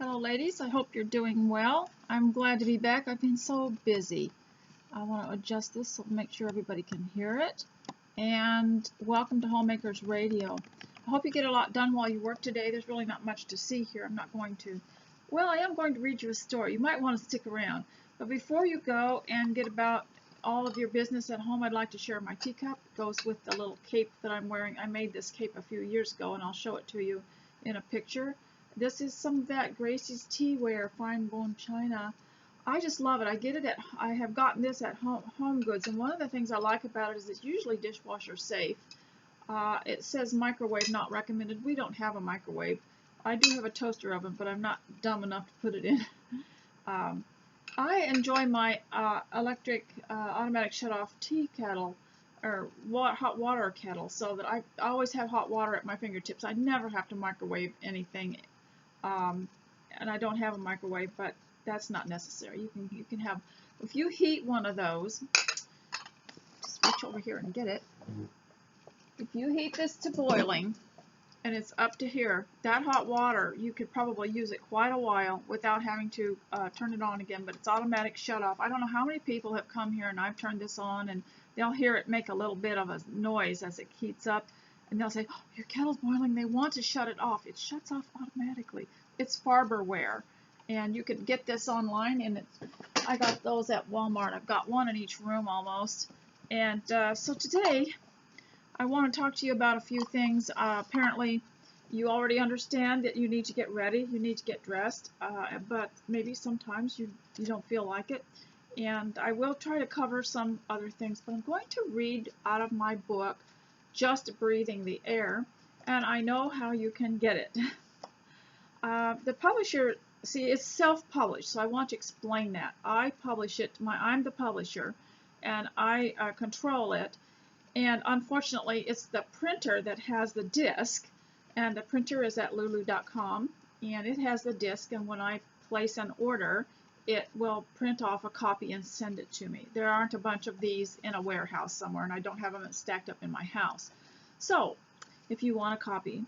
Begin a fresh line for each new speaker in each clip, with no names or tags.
Hello ladies, I hope you're doing well. I'm glad to be back. I've been so busy. I want to adjust this so make sure everybody can hear it. And welcome to Homemakers Radio. I hope you get a lot done while you work today. There's really not much to see here. I'm not going to, well, I am going to read you a story. You might want to stick around. But before you go and get about all of your business at home, I'd like to share my teacup. It goes with the little cape that I'm wearing. I made this cape a few years ago and I'll show it to you in a picture. This is some of that Gracie's Teaware fine bone china. I just love it. I have gotten this at Home Goods, and one of the things I like about it is it's usually dishwasher safe. It says microwave not recommended. We don't have a microwave. I do have a toaster oven, but I'm not dumb enough to put it in. I enjoy my electric automatic shut-off tea kettle or hot water kettle, so that I always have hot water at my fingertips. I never have to microwave anything. And I don't have a microwave, but that's not necessary. You can have, if you heat one of those, switch over here and get it. If you heat this to boiling, and it's up to here, that hot water, you could probably use it quite a while without having to turn it on again, but it's automatic shut off. I don't know how many people have come here and I've turned this on and they'll hear it make a little bit of a noise as it heats up. And they'll say, oh, your kettle's boiling. They want to shut it off. It shuts off automatically. It's Farberware. And you can get this online. And I got those at Walmart. I've got one in each room almost. And so today, I want to talk to you about a few things. Apparently, you already understand that you need to get ready. You need to get dressed. But maybe sometimes you don't feel like it. And I will try to cover some other things. But I'm going to read out of my book, Just Breathing the Air, and I know how you can get it. The publisher, see, it's self-published, so I want to explain that. I publish it, I'm the publisher, and I control it, and unfortunately, it's the printer that has the disc, and the printer is at lulu.com, and it has the disc, and when I place an order, it will print off a copy and send it to me. There aren't a bunch of these in a warehouse somewhere, and I don't have them stacked up in my house. So, if you want a copy,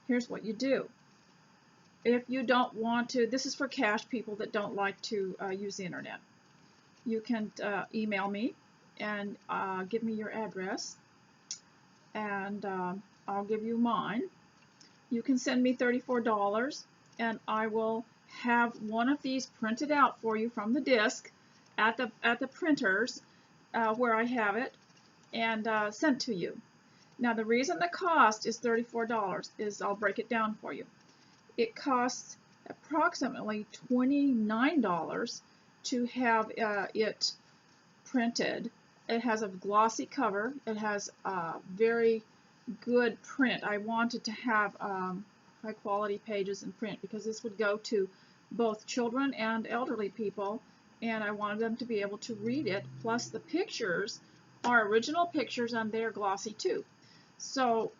here's what you do. If you don't want to, this is for cash people that don't like to use the internet. You can email me and give me your address, and I'll give you mine. You can send me $34, and I will have one of these printed out for you from the disc at the printers where I have it and sent to you. Now the reason the cost is $34 is, I'll break it down for you. It costs approximately $29 to have it printed. It has a glossy cover. It has very good print. I wanted to have high quality pages in print because this would go to both children and elderly people, and I wanted them to be able to read it. Plus the pictures are original pictures and they're glossy too. So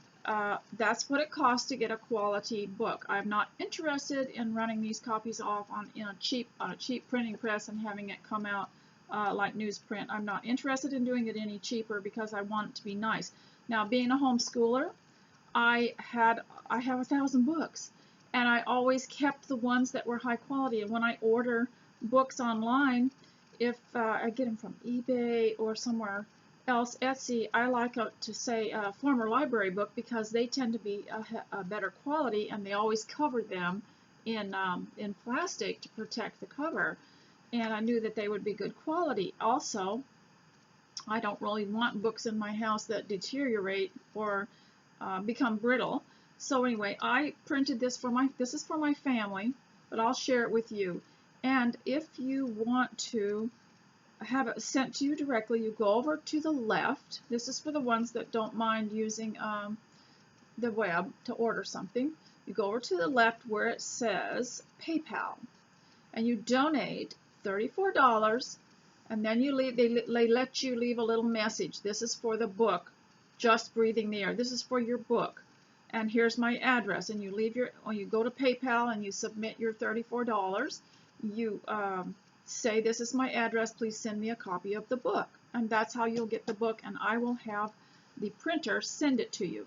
that's what it costs to get a quality book. I'm not interested in running these copies off on a cheap printing press and having it come out like newsprint. I'm not interested in doing it any cheaper because I want it to be nice. Now, being a homeschooler, I have 1,000 books, and I always kept the ones that were high quality. And when I order books online, if I get them from eBay or somewhere else, Etsy, I like to say a former library book because they tend to be a better quality, and they always cover them in plastic to protect the cover. And I knew that they would be good quality. Also, I don't really want books in my house that deteriorate or become brittle. So anyway, I printed this this is for my family, but I'll share it with you. And if you want to have it sent to you directly, you go over to the left. This is for the ones that don't mind using the web to order something. You go over to the left where it says PayPal, and you donate $34, and then you leave. They let you leave a little message. This is for the book, Just Breathing the Air. This is for your book, and here's my address. And you leave you go to PayPal and you submit your $34. You say, this is my address, please send me a copy of the book. And that's how you'll get the book, and I will have the printer send it to you.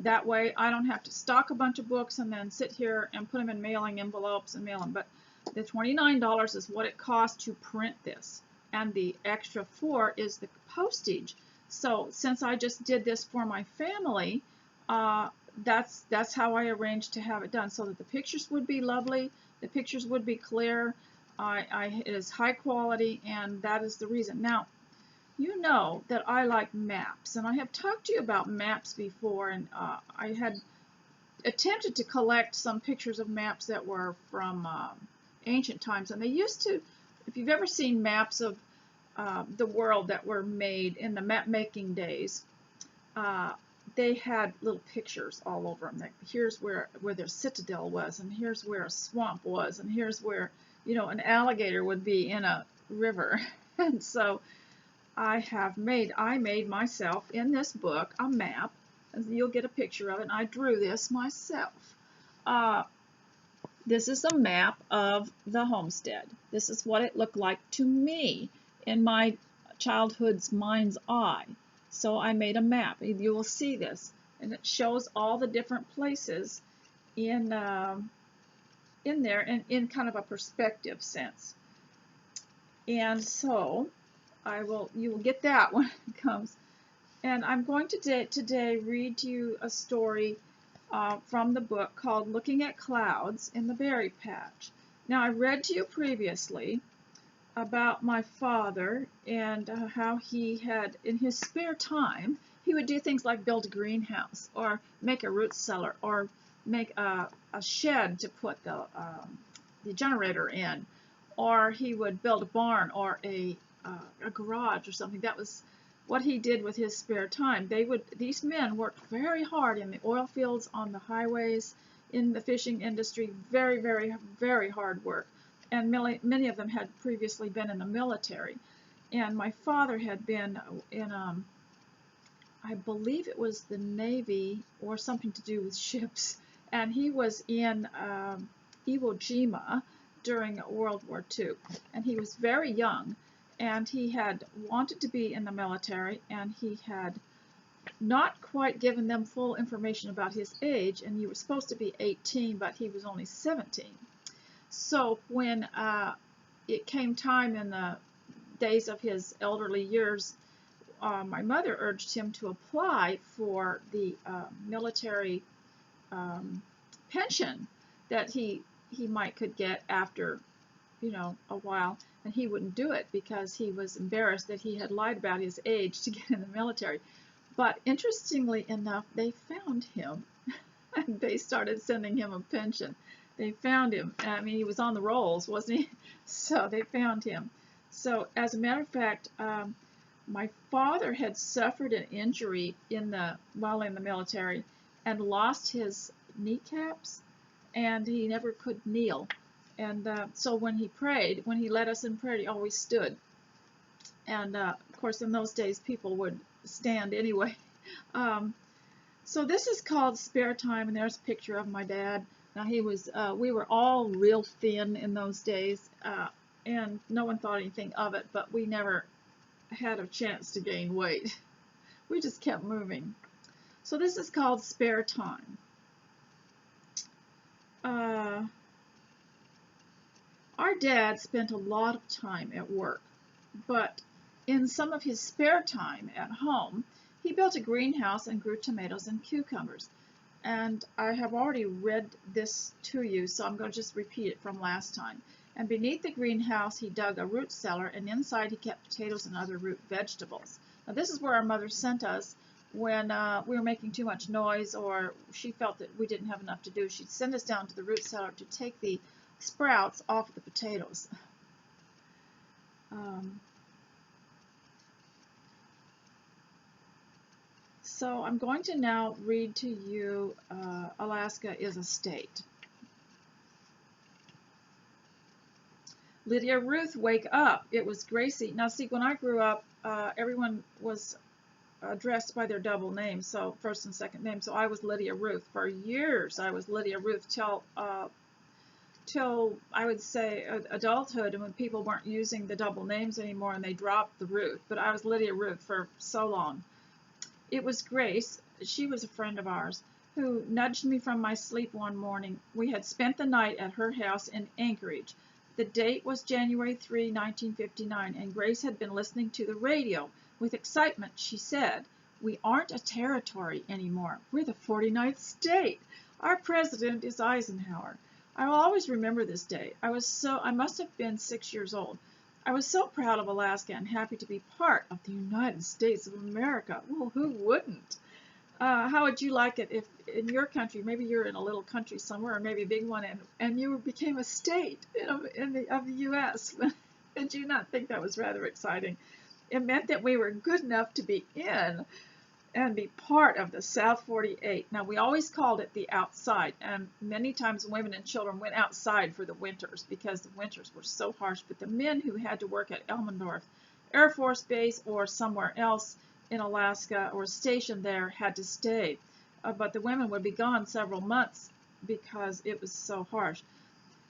That way I don't have to stock a bunch of books and then sit here and put them in mailing envelopes and mail them. But the $29 is what it costs to print this, and the extra $4 is the postage. So since I just did this for my family, that's how I arranged to have it done, so that the pictures would be lovely, the pictures would be clear, it is high quality, and that is the reason. Now, you know that I like maps, and I have talked to you about maps before, and I had attempted to collect some pictures of maps that were from ancient times, and they used to, if you've ever seen maps of the world that were made in the map making days, they had little pictures all over them. Like, here's where their citadel was, and here's where a swamp was, and here's where, you know, an alligator would be in a river. And so I made myself in this book a map, and you'll get a picture of it, and I drew this myself. This is a map of the homestead. This is what it looked like to me in my childhood's mind's eye. So I made a map. You will see this, and it shows all the different places in there, and in kind of a perspective sense. And so you will get that when it comes. And I'm going to today read to you a story from the book called Looking at Clouds in the Berry Patch. Now, I read to you previously about my father and how he had, in his spare time, he would do things like build a greenhouse, or make a root cellar, or make a shed to put the generator in, or he would build a barn or a garage or something. That was what he did with his spare time. These men worked very hard in the oil fields, on the highways, in the fishing industry, very, very, very hard work. And many of them had previously been in the military. And my father had been in, I believe it was the Navy or something to do with ships. And he was in Iwo Jima during World War II. And he was very young. And he had wanted to be in the military. And he had not quite given them full information about his age. And he was supposed to be 18, but he was only 17. So when it came time in the days of his elderly years, my mother urged him to apply for the military pension that he could get after, you know, a while, and he wouldn't do it because he was embarrassed that he had lied about his age to get in the military. But interestingly enough, they found him, and they started sending him a pension. They found him. I mean, he was on the rolls, wasn't he? So they found him. So as a matter of fact, my father had suffered an injury while in the military and lost his kneecaps, and he never could kneel. And so when he led us in prayer, he always stood. And of course, in those days, people would stand anyway. So this is called Spare Time, and there's a picture of my dad. Now we were all real thin in those days, and no one thought anything of it, but we never had a chance to gain weight. We just kept moving. So this is called Spare Time. Our dad spent a lot of time at work, but in some of his spare time at home, he built a greenhouse and grew tomatoes and cucumbers. And I have already read this to you, so I'm going to just repeat it from last time. And beneath the greenhouse, he dug a root cellar, and inside he kept potatoes and other root vegetables. Now, this is where our mother sent us when we were making too much noise, or she felt that we didn't have enough to do. She'd send us down to the root cellar to take the sprouts off the potatoes. So I'm going to now read to you Alaska is a State. Lydia Ruth, wake up. It was Gracie. Now see, when I grew up, everyone was addressed by their double name, so first and second name. So I was Lydia Ruth. For years I was Lydia Ruth till I would say adulthood, and when people weren't using the double names anymore and they dropped the Ruth. But I was Lydia Ruth for so long. It was Grace. she was a friend of ours, who nudged me from my sleep one morning. We had spent the night at her house in Anchorage. The date was January 3, 1959, and Grace had been listening to the radio. With excitement, she said, "We aren't a territory anymore. We're the 49th state. Our president is Eisenhower." I will always remember this day. I must have been 6 years old. I was so proud of Alaska and happy to be part of the United States of America. Well, who wouldn't? How would you like it if in your country, maybe you're in a little country somewhere, or maybe a big one, and you became a state of the U.S.? Did you not think that was rather exciting? It meant that we were good enough to be in and be part of the South 48. Now, we always called it the outside, and many times women and children went outside for the winters because the winters were so harsh. But the men who had to work at Elmendorf Air Force Base or somewhere else in Alaska or stationed there had to stay. But the women would be gone several months because it was so harsh.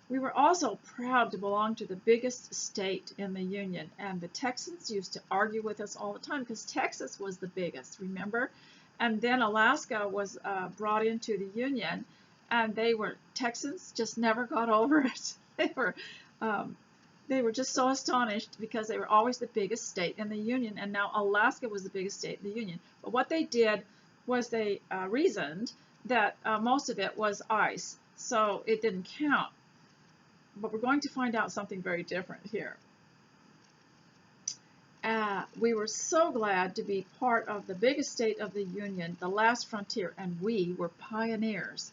We were also proud to belong to the biggest state in the Union, and the Texans used to argue with us all the time because Texas was the biggest, remember? And then Alaska was brought into the Union, and Texans just never got over it. They were just so astonished because they were always the biggest state in the Union, and now Alaska was the biggest state in the Union. But what they did was they reasoned that most of it was ice, so it didn't count. But we're going to find out something very different here. We were so glad to be part of the biggest state of the Union, the last frontier, and we were pioneers.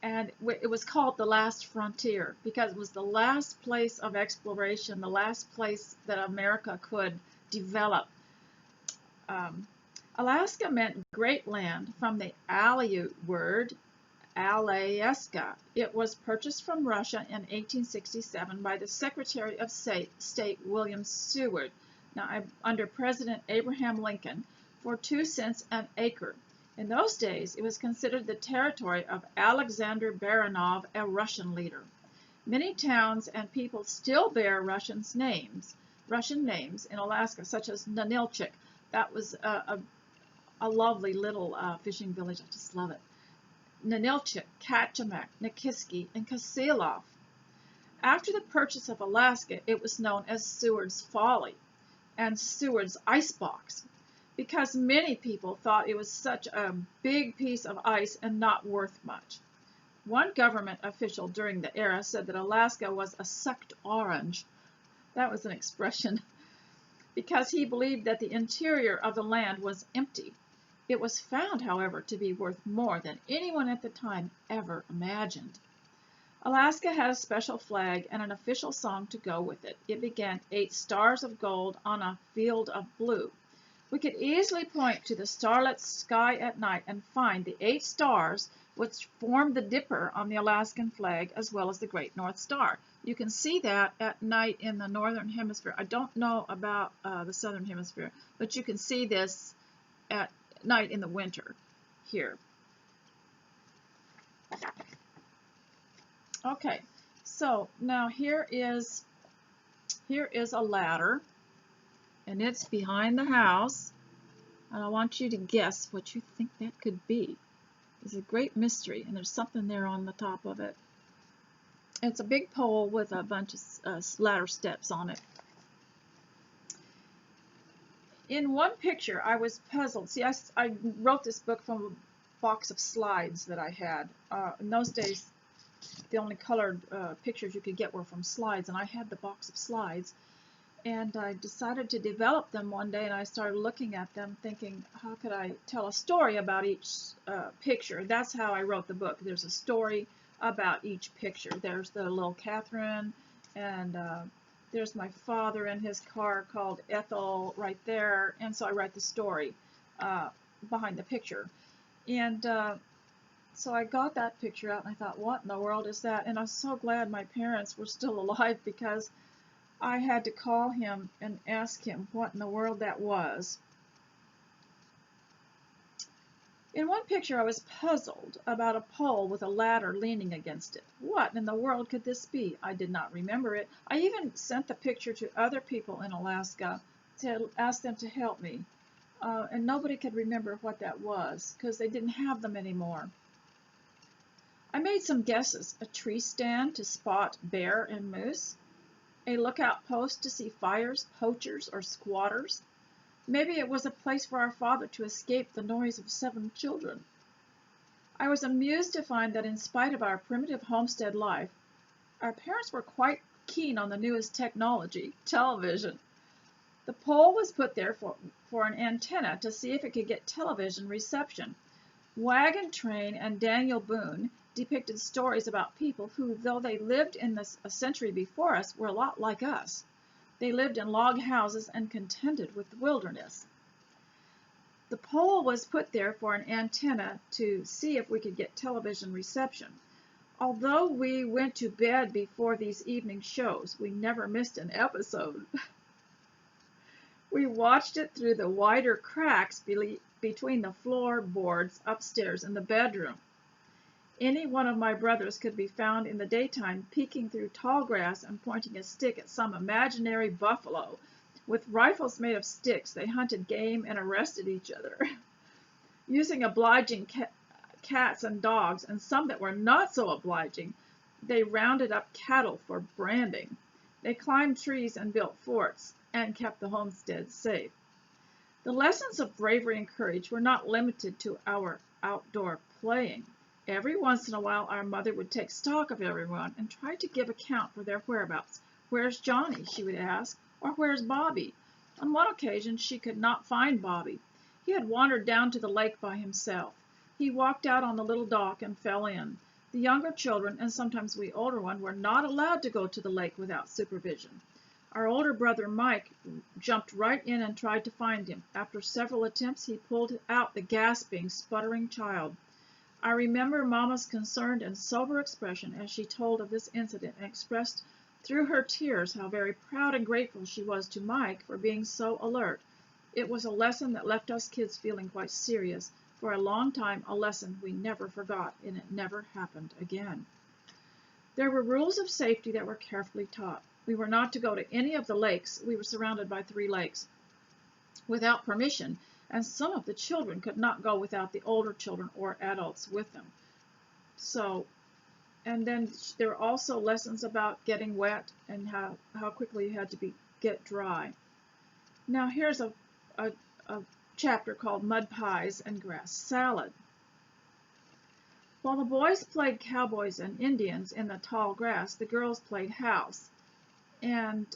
And it was called the last frontier because it was the last place of exploration, the last place that America could develop. Alaska meant great land from the Aleut word Alaska. It was purchased from Russia in 1867 by the Secretary of State William Seward, under President Abraham Lincoln, for 2 cents an acre. In those days, it was considered the territory of Alexander Baranov, a Russian leader. Many towns and people still bear Russian names in Alaska, such as Nanilchik. That was a lovely little fishing village. I just love it. Nanilchik, Kachemak, Nikiski, and Kasilov. After the purchase of Alaska, it was known as Seward's Folly and Seward's Icebox, because many people thought it was such a big piece of ice and not worth much. One government official during the era said that Alaska was a sucked orange. That was an expression, because he believed that the interior of the land was empty. It was found, however, to be worth more than anyone at the time ever imagined. Alaska had a special flag and an official song to go with it. It began 8 stars of gold on a field of blue. We could easily point to the starlit sky at night and find the 8 stars which form the dipper on the Alaskan flag, as well as the Great North Star. You can see that at night in the northern hemisphere. I don't know about the southern hemisphere, but you can see this at night in the winter here. Okay, so now here is a ladder, and it's behind the house, and I want you to guess what you think that could be. It's a great mystery, and there's something there on the top of it. It's a big pole with a bunch of ladder steps on it. In one picture, I was puzzled. See, I wrote this book from a box of slides that I had. In those days, the only colored pictures you could get were from slides, and I had the box of slides. And I decided to develop them one day, and I started looking at them thinking, how could I tell a story about each picture? That's how I wrote the book. There's a story about each picture. There's the little Catherine, and there's my father in his car called Ethel right there. And so I write the story behind the picture. And so I got that picture out, and I thought, what in the world is that? And I was so glad my parents were still alive, because I had to call him and ask him what in the world that was. In one picture, I was puzzled about a pole with a ladder leaning against it. What in the world could this be? I did not remember it. I even sent the picture to other people in Alaska to ask them to help me. and nobody could remember what that was because they didn't have them anymore. I made some guesses: a tree stand to spot bear and moose, a lookout post to see fires, poachers, or squatters. Maybe it was a place for our father to escape the noise of 7 children. I was amused to find that in spite of our primitive homestead life, our parents were quite keen on the newest technology, television. The pole was put there for an antenna to see if it could get television reception. Wagon Train and Daniel Boone depicted stories about people who, though they lived in a century before us, were a lot like us. They lived in log houses and contended with the wilderness. The pole was put there for an antenna to see if we could get television reception. Although we went to bed before these evening shows, we never missed an episode. We watched it through the wider cracks between the floorboards upstairs in the bedroom. Any one of my brothers could be found in the daytime peeking through tall grass and pointing a stick at some imaginary buffalo. With rifles made of sticks, they hunted game and arrested each other. Using obliging cats and dogs, and some that were not so obliging, they rounded up cattle for branding. They climbed trees and built forts, and kept the homestead safe. The lessons of bravery and courage were not limited to our outdoor playing. Every once in a while our mother would take stock of everyone and try to give account for their whereabouts. "Where's Johnny?" she would ask, or "Where's Bobby?" On one occasion she could not find Bobby. He had wandered down to the lake by himself. He walked out on the little dock and fell in. The younger children, and sometimes we older ones, were not allowed to go to the lake without supervision. Our older brother Mike jumped right in and tried to find him. After several attempts, he pulled out the gasping, sputtering child. I remember Mama's concerned and sober expression as she told of this incident and expressed through her tears how very proud and grateful she was to Mike for being so alert. It was a lesson that left us kids feeling quite serious. For a long time, a lesson we never forgot, and it never happened again. There were rules of safety that were carefully taught. We were not to go to any of the lakes. We were surrounded by 3 lakes without permission, and some of the children could not go without the older children or adults with them. And then there were also lessons about getting wet and how quickly you had to get dry. Now here's a chapter called Mud Pies and Grass Salad. While the boys played cowboys and Indians in the tall grass, the girls played house. And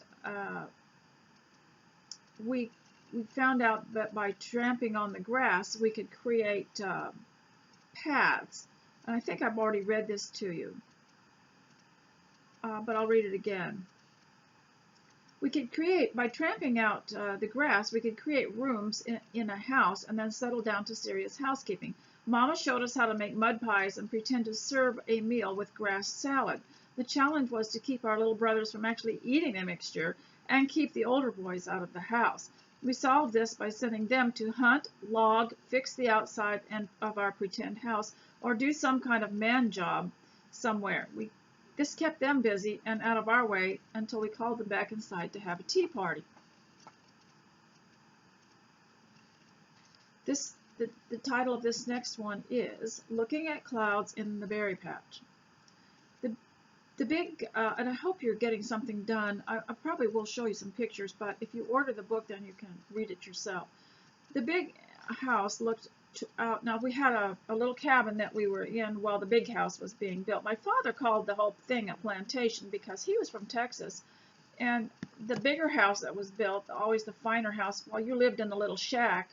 we found out that by tramping on the grass, we could create paths. And I think I've already read this to you, but I'll read it again. We could create, by tramping out the grass, we could create rooms in a house and then settle down to serious housekeeping. Mama showed us how to make mud pies and pretend to serve a meal with grass salad. The challenge was to keep our little brothers from actually eating the mixture and keep the older boys out of the house. We solved this by sending them to hunt, log, fix the outside of our pretend house, or do some kind of man job somewhere. This kept them busy and out of our way until we called them back inside to have a tea party. The title of this next one is Looking at Clouds in the Berry Patch. The big, and I hope you're getting something done. I probably will show you some pictures, but if you order the book, then you can read it yourself. The big house looked out. Now, we had a little cabin that we were in while the big house was being built. My father called the whole thing a plantation because he was from Texas, and the bigger house that was built, always the finer house, while you lived in the little shack,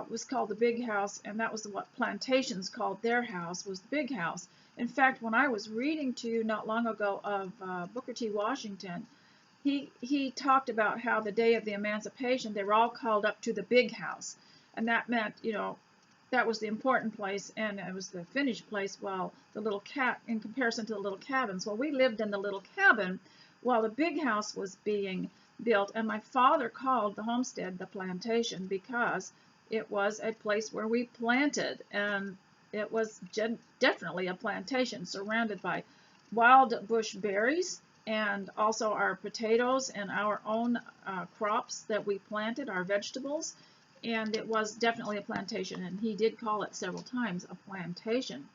was called the big house, and that was what plantations called their house, was the big house. In fact, when I was reading to you not long ago of Booker T. Washington, he talked about how the day of the emancipation, they were all called up to the big house. And that meant, that was the important place, and it was the finished place, while the little in comparison to the little cabins. Well, we lived in the little cabin while the big house was being built, and my father called the homestead the plantation because it was a place where we planted, and it was definitely a plantation surrounded by wild bush berries and also our potatoes and our own crops that we planted, our vegetables. and it was definitely a plantation, and he did call it several times a plantation.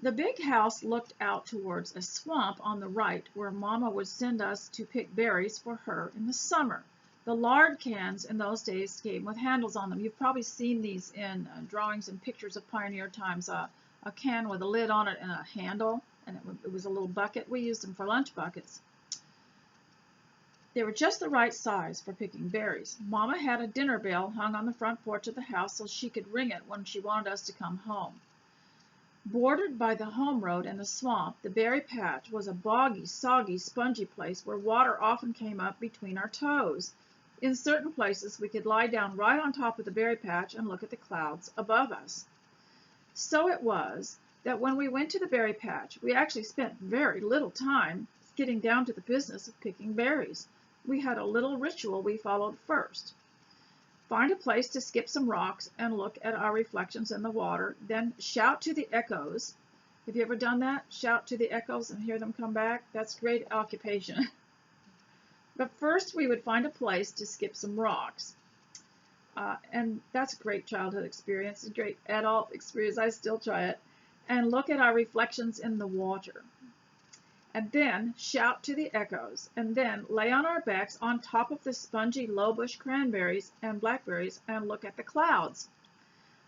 The big house looked out towards a swamp on the right, where Mama would send us to pick berries for her in the summer. The lard cans in those days came with handles on them. You've probably seen these in drawings and pictures of pioneer times. A can with a lid on it and a handle, and it was a little bucket. We used them for lunch buckets. They were just the right size for picking berries. Mama had a dinner bell hung on the front porch of the house so she could ring it when she wanted us to come home. Bordered by the home road and the swamp, the berry patch was a boggy, soggy, spongy place where water often came up between our toes. In certain places, we could lie down right on top of the berry patch and look at the clouds above us. So it was that when we went to the berry patch, we actually spent very little time getting down to the business of picking berries. We had a little ritual we followed first. Find a place to skip some rocks and look at our reflections in the water, then shout to the echoes. Have you ever done that? Shout to the echoes and hear them come back? That's great occupation. But first we would find a place to skip some rocks. And that's a great childhood experience, a great adult experience. I still try it. And look at our reflections in the water. And then shout to the echoes, and then lay on our backs on top of the spongy low-bush cranberries and blackberries and look at the clouds.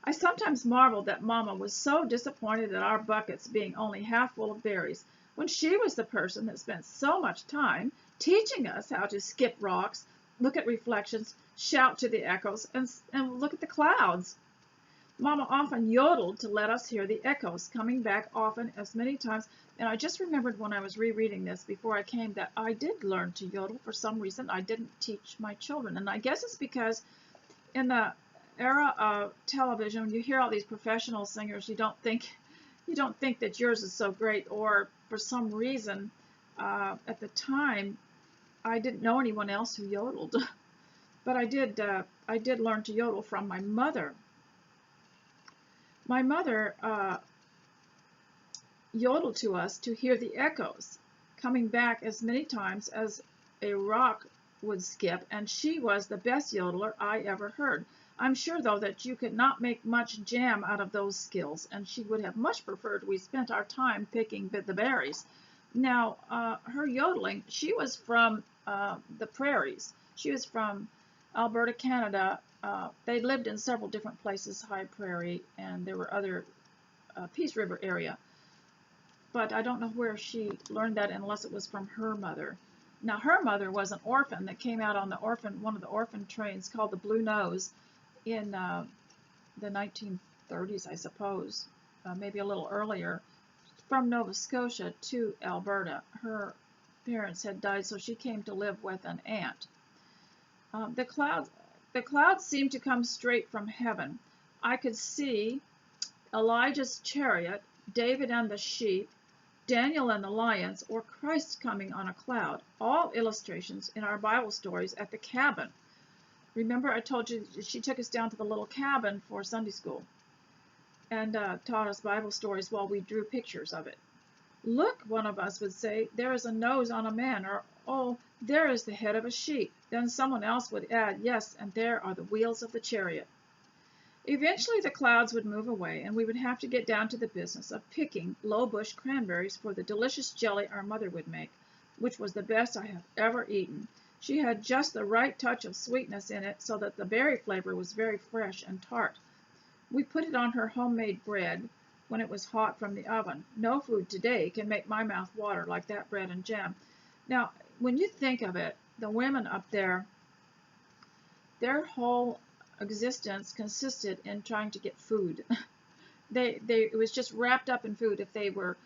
I sometimes marveled that Mama was so disappointed at our buckets being only half full of berries, when she was the person that spent so much time teaching us how to skip rocks, look at reflections, shout to the echoes, and look at the clouds. Mama often yodeled to let us hear the echoes, coming back often as many times. And I just remembered when I was rereading this before I came that I did learn to yodel for some reason. I didn't teach my children. And I guess it's because in the era of television, when you hear all these professional singers, you don't think that yours is so great. Or for some reason, at the time, I didn't know anyone else who yodeled. But I did learn to yodel from my mother. My mother yodeled to us to hear the echoes, coming back as many times as a rock would skip, and she was the best yodeler I ever heard. I'm sure, though, that you could not make much jam out of those skills, and she would have much preferred we spent our time picking the berries. Now, her yodeling, she was from the prairies. She was from Alberta, Canada. They lived in several different places, High Prairie, and there were other Peace River area. But I don't know where she learned that unless it was from her mother. Now, her mother was an orphan that came out on one of the orphan trains called the Blue Nose in the 1930s, I suppose, maybe a little earlier, from Nova Scotia to Alberta. Her parents had died, so she came to live with an aunt. The clouds seemed to come straight from heaven. I could see Elijah's chariot, David and the sheep, Daniel and the lions, or Christ coming on a cloud, all illustrations in our Bible stories at the cabin. Remember, I told you she took us down to the little cabin for Sunday school and taught us Bible stories while we drew pictures of it. Look, one of us would say, there is a nose on a man, or, oh, there is the head of a sheep. Then someone else would add, yes, and there are the wheels of the chariot. Eventually the clouds would move away, and we would have to get down to the business of picking low-bush cranberries for the delicious jelly our mother would make, which was the best I have ever eaten. She had just the right touch of sweetness in it so that the berry flavor was very fresh and tart. We put it on her homemade bread when it was hot from the oven. No food today can make my mouth water like that bread and jam. Now, when you think of it, the women up there, their whole existence consisted in trying to get food. It was just wrapped up in food. If they were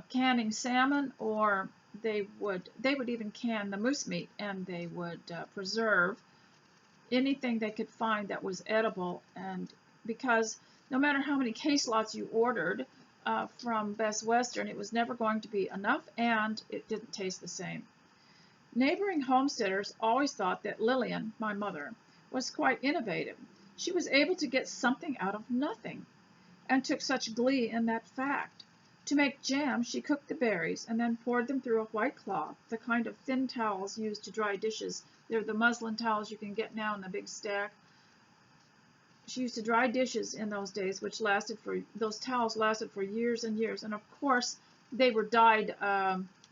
canning salmon, or they would even can the moose meat, and they would preserve anything they could find that was edible. And because no matter how many case lots you ordered from Best Western, it was never going to be enough, and it didn't taste the same. Neighboring homesteaders always thought that Lillian, my mother, was quite innovative. She was able to get something out of nothing, and took such glee in that fact. To make jam, she cooked the berries and then poured them through a white cloth, the kind of thin towels used to dry dishes. They're the muslin towels you can get now in a big stack. She used to dry dishes in those days, those towels lasted for years and years. And of course, they were dyed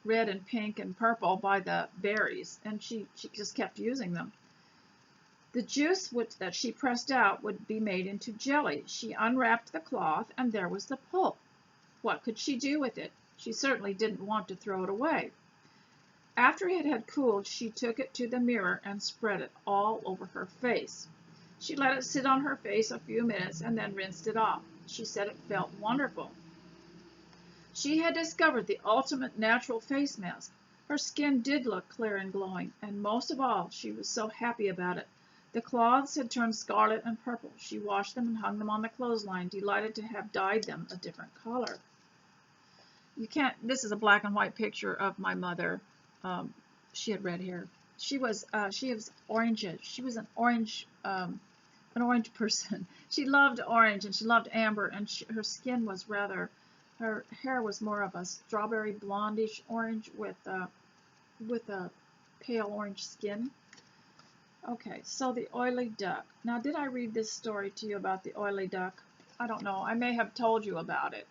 red and pink and purple by the berries, and she just kept using them. The juice that she pressed out would be made into jelly. She unwrapped the cloth, and there was the pulp. What could she do with it? She certainly didn't want to throw it away. After it had cooled, she took it to the mirror and spread it all over her face. She let it sit on her face a few minutes and then rinsed it off. She said it felt wonderful. She had discovered the ultimate natural face mask. Her skin did look clear and glowing, and most of all, she was so happy about it. The cloths had turned scarlet and purple. She washed them and hung them on the clothesline, delighted to have dyed them a different color. This is a black and white picture of my mother. She had red hair. She was orangish. She was an orange person. She loved orange and she loved amber, and her skin was her hair was more of a strawberry blondish orange with a pale orange skin. Okay, so the oily duck. Now, did I read this story to you about the oily duck? I don't know. I may have told you about it.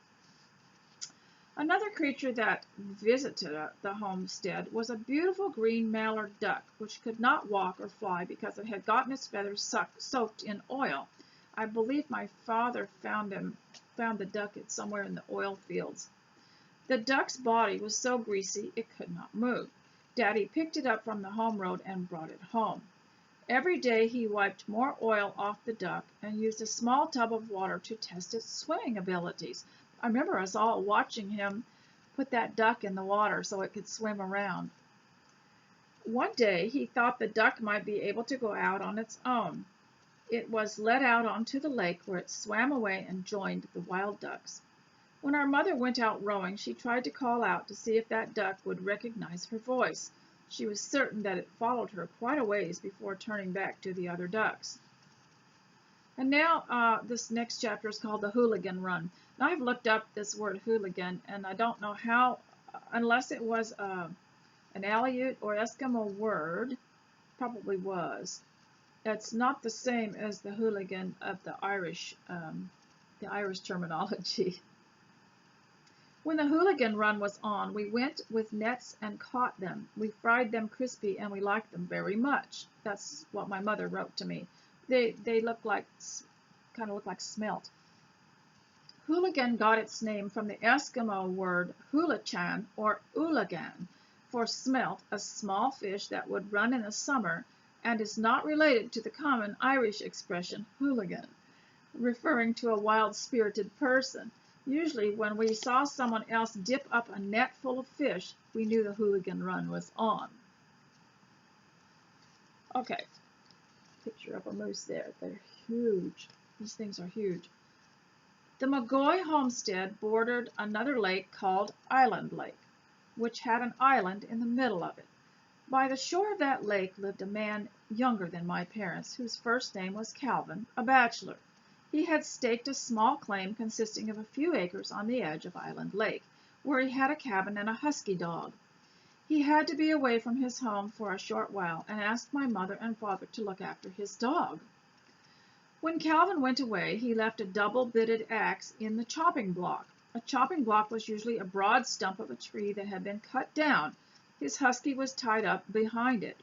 Another creature that visited the homestead was a beautiful green mallard duck, which could not walk or fly because it had gotten its feathers soaked in oil. I believe my father found the duck somewhere in the oil fields. The duck's body was so greasy it could not move. Daddy picked it up from the home road and brought it home. Every day he wiped more oil off the duck and used a small tub of water to test its swimming abilities. I remember us all watching him put that duck in the water so it could swim around. One day he thought the duck might be able to go out on its own. It was let out onto the lake where it swam away and joined the wild ducks. When our mother went out rowing, she tried to call out to see if that duck would recognize her voice. She was certain that it followed her quite a ways before turning back to the other ducks. And now this next chapter is called the Hooligan Run. Now I've looked up this word hooligan, and I don't know how, unless it was an Aleut or Eskimo word, probably was. It's not the same as the hooligan of the Irish terminology. When the hooligan run was on, we went with nets and caught them. We fried them crispy, and we liked them very much. That's what my mother wrote to me. They kind of look like smelt. Hooligan got its name from the Eskimo word hulichan or ulagan for smelt, a small fish that would run in the summer, and is not related to the common Irish expression hooligan, referring to a wild-spirited person. Usually when we saw someone else dip up a net full of fish, we knew the hooligan run was on. Okay, picture of a moose there. They're huge. These things are huge. The McGoy homestead bordered another lake called Island Lake, which had an island in the middle of it. By the shore of that lake lived a man younger than my parents, whose first name was Calvin, a bachelor. He had staked a small claim consisting of a few acres on the edge of Island Lake, where he had a cabin and a husky dog. He had to be away from his home for a short while and asked my mother and father to look after his dog. When Calvin went away, he left a double-bitted axe in the chopping block. A chopping block was usually a broad stump of a tree that had been cut down. His husky was tied up behind it.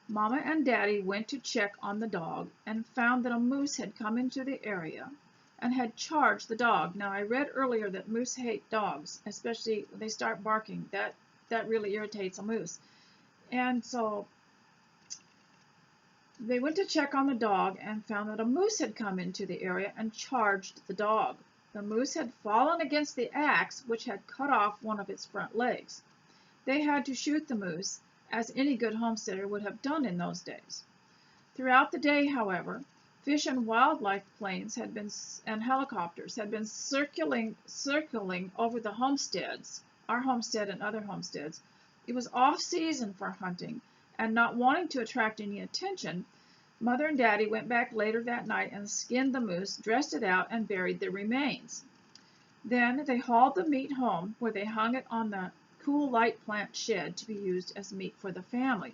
Mama and Daddy went to check on the dog and found that a moose had come into the area and had charged the dog. Now, I read earlier that moose hate dogs, especially when they start barking. That really irritates a moose. And so they went to check on the dog and found that a moose had come into the area and charged the dog. The moose had fallen against the axe, which had cut off one of its front legs. They had to shoot the moose, as any good homesteader would have done in those days. Throughout the day, however, fish and wildlife planes and helicopters had been circling over the homesteads, our homestead and other homesteads. It was off-season for hunting, and not wanting to attract any attention, Mother and Daddy went back later that night and skinned the moose, dressed it out, and buried the remains. Then they hauled the meat home, where they hung it on the cool light plant shed to be used as meat for the family.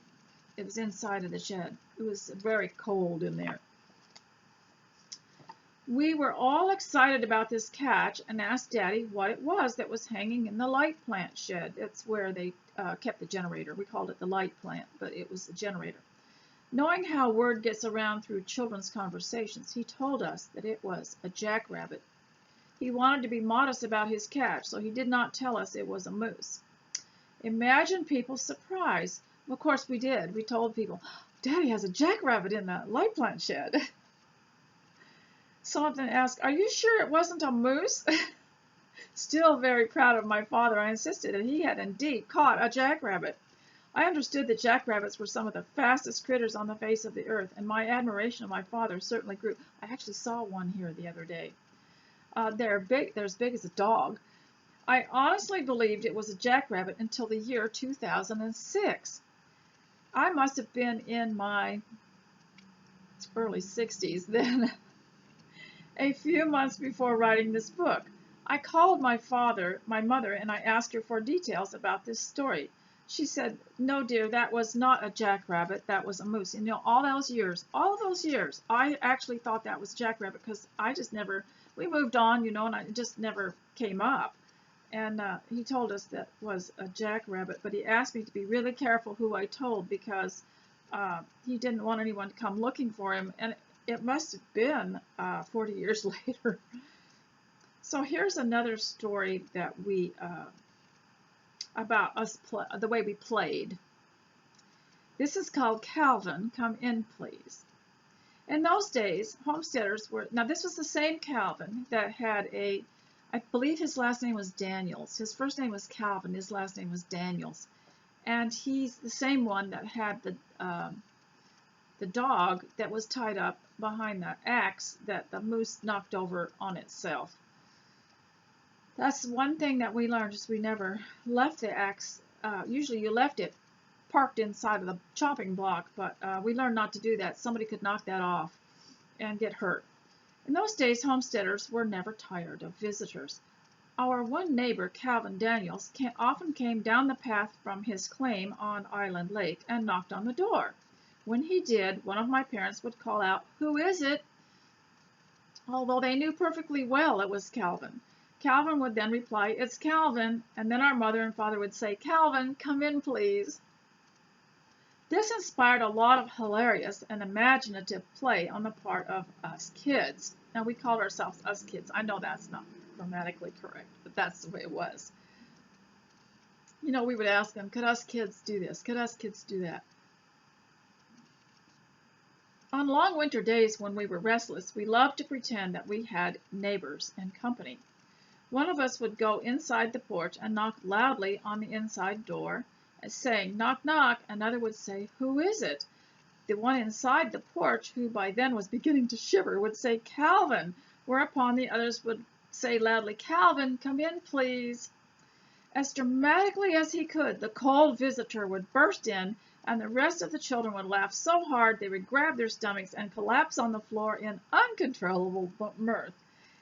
It was inside of the shed. It was very cold in there. We were all excited about this catch and asked Daddy what it was that was hanging in the light plant shed. It's where they kept the generator. We called it the light plant, but it was the generator. Knowing how word gets around through children's conversations, he told us that it was a jackrabbit. He wanted to be modest about his catch, so he did not tell us it was a moose. Imagine people's surprise. Well, of course we did. We told people, Daddy has a jackrabbit in the light plant shed. Some of them asked, are you sure it wasn't a moose? Still very proud of my father, I insisted that he had indeed caught a jackrabbit. I understood that jackrabbits were some of the fastest critters on the face of the earth, and my admiration of my father certainly grew. I actually saw one here the other day. They're as big as a dog. I honestly believed it was a jackrabbit until the year 2006. I must have been in my early 60s then. A few months before writing this book, I called my mother, and I asked her for details about this story. She said, no, dear, that was not a jackrabbit, that was a moose. And all those years, I actually thought that was a jackrabbit because I just never, we moved on, and it just never came up. And he told us that was a jackrabbit, but he asked me to be really careful who I told because he didn't want anyone to come looking for him. And it must have been 40 years later. So here's another story that we, about us, the way we played. This is called Calvin, Come In Please. In those days, homesteaders were, now this was the same Calvin that had I believe his last name was Daniels. His first name was Calvin, his last name was Daniels. And he's the same one that had the dog that was tied up behind the axe that the moose knocked over on itself. That's one thing that we learned is we never left the axe. Usually you left it parked inside of the chopping block, but we learned not to do that. Somebody could knock that off and get hurt. In those days, homesteaders were never tired of visitors. Our one neighbor, Calvin Daniels, often came down the path from his claim on Island Lake and knocked on the door. When he did, one of my parents would call out, "Who is it?" Although they knew perfectly well it was Calvin. Calvin would then reply, "It's Calvin," and then our mother and father would say, "Calvin, come in, please." This inspired a lot of hilarious and imaginative play on the part of us kids. Now, we called ourselves us kids. I know that's not grammatically correct, but that's the way it was. We would ask them, could us kids do this? Could us kids do that? On long winter days when we were restless, we loved to pretend that we had neighbors and company. One of us would go inside the porch and knock loudly on the inside door, saying, "Knock, knock." Another would say, "Who is it?" The one inside the porch, who by then was beginning to shiver, would say, "Calvin," whereupon the others would say loudly, "Calvin, come in, please." As dramatically as he could, the cold visitor would burst in, and the rest of the children would laugh so hard they would grab their stomachs and collapse on the floor in uncontrollable mirth.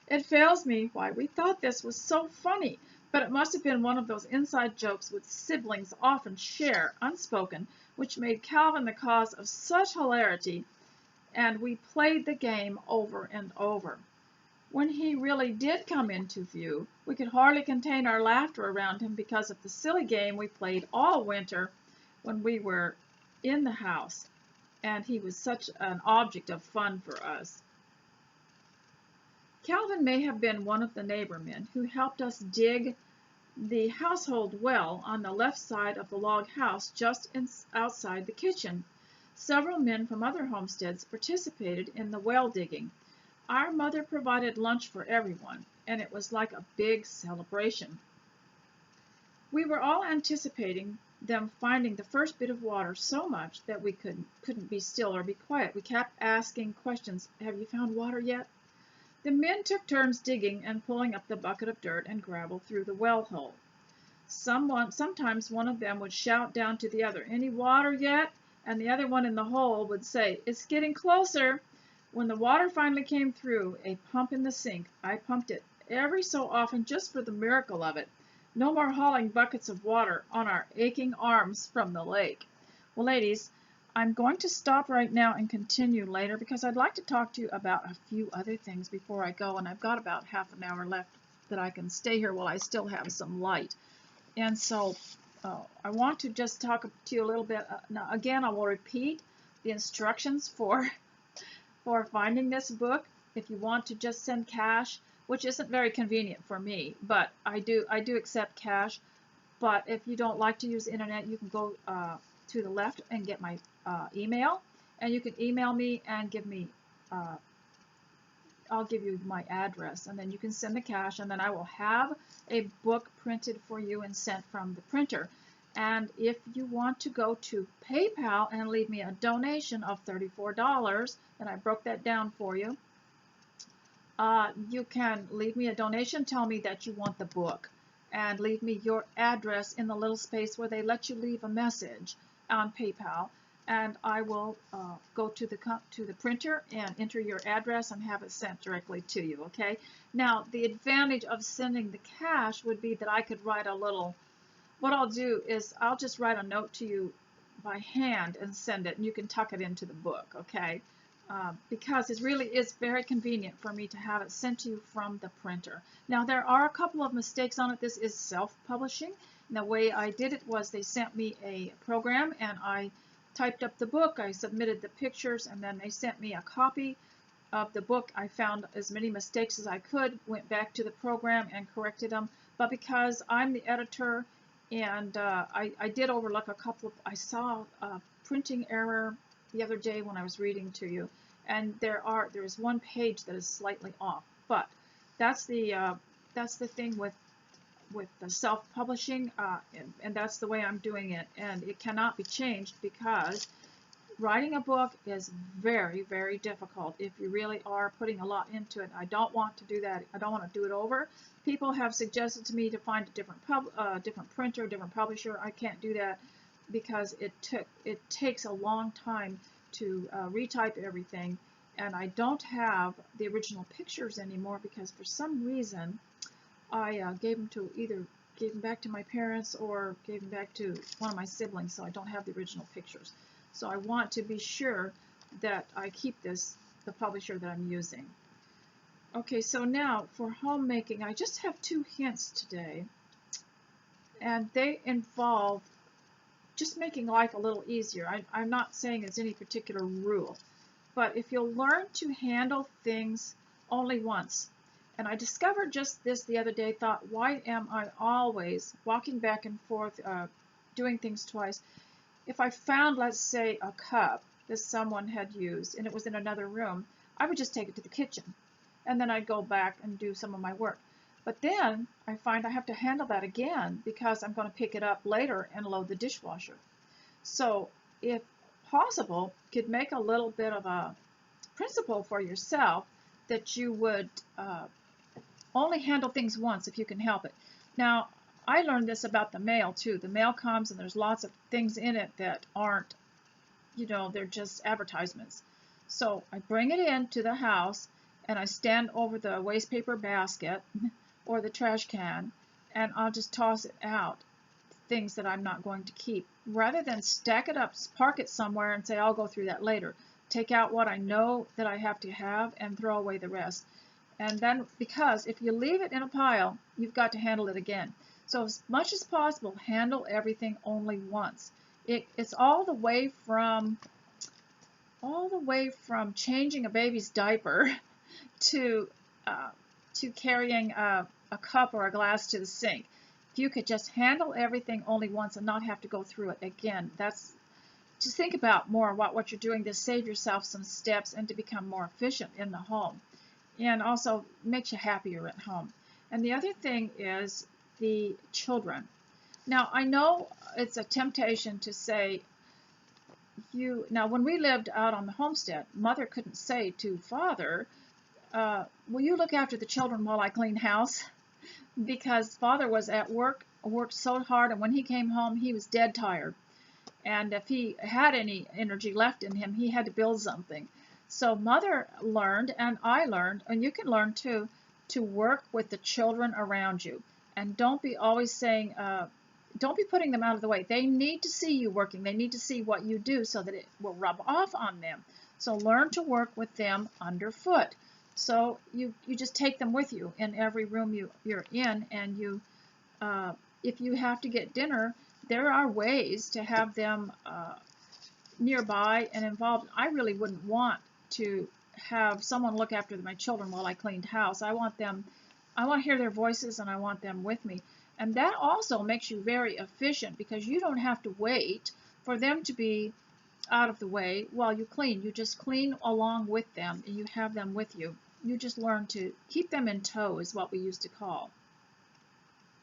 It fails me why we thought this was so funny, but it must have been one of those inside jokes which siblings often share unspoken, which made Calvin the cause of such hilarity, and we played the game over and over. When he really did come into view, we could hardly contain our laughter around him because of the silly game we played all winter when we were in the house, and he was such an object of fun for us. Calvin may have been one of the neighbormen who helped us dig the household well on the left side of the log house just outside the kitchen. Several men from other homesteads participated in the well digging. Our mother provided lunch for everyone, and it was like a big celebration. We were all anticipating them finding the first bit of water so much that we couldn't be still or be quiet. We kept asking questions. "Have you found water yet?" The men took turns digging and pulling up the bucket of dirt and gravel through the well hole. Sometimes one of them would shout down to the other, "Any water yet?" And the other one in the hole would say, "It's getting closer." When the water finally came through a pump in the sink, I pumped it every so often just for the miracle of it. No more hauling buckets of water on our aching arms from the lake. Well, ladies, I'm going to stop right now and continue later because I'd like to talk to you about a few other things before I go, and I've got about half an hour left that I can stay here while I still have some light. And so I want to just talk to you a little bit. Now, again, I will repeat the instructions for finding this book. If you want to just send cash, which isn't very convenient for me, but I do accept cash. But if you don't like to use the internet, you can go to the left and get my email, and you can email me and give me I'll give you my address, and then you can send the cash, and then I will have a book printed for you and sent from the printer. And if you want to go to PayPal and leave me a donation of $34, and I broke that down for you, you can leave me a donation, tell me that you want the book, and leave me your address in the little space where they let you leave a message on PayPal, and I will go to the printer and enter your address and have it sent directly to you, okay? Now, the advantage of sending the cash would be that I could write a little, what I'll do is I'll just write a note to you by hand and send it, and you can tuck it into the book, okay? Because it really is very convenient for me to have it sent to you from the printer. Now, there are a couple of mistakes on it. This is self-publishing. The way I did it was they sent me a program, and I typed up the book, I submitted the pictures, and then they sent me a copy of the book. I found as many mistakes as I could, went back to the program and corrected them. But because I'm the editor, and I did overlook a couple of, I saw a printing error the other day when I was reading to you, and there is one page that is slightly off. But that's the thing with the self-publishing, and that's the way I'm doing it, and it cannot be changed because writing a book is very, very difficult if you really are putting a lot into it. I don't want to do that. I don't want to do it over. People have suggested to me to find a different printer, different publisher. I can't do that because it takes a long time to retype everything, and I don't have the original pictures anymore because for some reason I gave them back to my parents or gave them back to one of my siblings, so I don't have the original pictures. So I want to be sure that I keep the publisher that I'm using. Okay, so now for homemaking, I just have 2 hints today, and they involve just making life a little easier. I'm not saying it's any particular rule, but if you'll learn to handle things only once. And I discovered just this the other day, thought, why am I always walking back and forth, doing things twice? If I found, let's say, a cup that someone had used and it was in another room, I would just take it to the kitchen, and then I'd go back and do some of my work. But then I find I have to handle that again because I'm going to pick it up later and load the dishwasher. So if possible, you could make a little bit of a principle for yourself that you would only handle things once if you can help it. Now, I learned this about the mail too. The mail comes and there's lots of things in it that aren't, they're just advertisements. So I bring it into the house and I stand over the waste paper basket or the trash can, and I'll just toss it out, things that I'm not going to keep. Rather than stack it up, park it somewhere and say, I'll go through that later. Take out what I know that I have to have and throw away the rest. And then, because if you leave it in a pile, you've got to handle it again. So as much as possible, handle everything only once. It's all the way from changing a baby's diaper to carrying a cup or a glass to the sink. If you could just handle everything only once and not have to go through it again, just think about more about what you're doing to save yourself some steps and to become more efficient in the home. And also makes you happier at home. And the other thing is the children. Now, I know it's a temptation to say, now when we lived out on the homestead, Mother couldn't say to Father, will you look after the children while I clean house? Because Father was at work, worked so hard, and when he came home, he was dead tired. And if he had any energy left in him, he had to build something. So Mother learned, and I learned, and you can learn too, to work with the children around you. And don't be always saying, don't be putting them out of the way. They need to see you working. They need to see what you do so that it will rub off on them. So learn to work with them underfoot. So you just take them with you in every room you're in, and if you have to get dinner, there are ways to have them nearby and involved. I really wouldn't want to have someone look after my children while I cleaned house. I want to hear their voices, and I want them with me. And that also makes you very efficient, because you don't have to wait for them to be out of the way while you clean. You just clean along with them, and you have them with you. You just learn to keep them in tow, is what we used to call.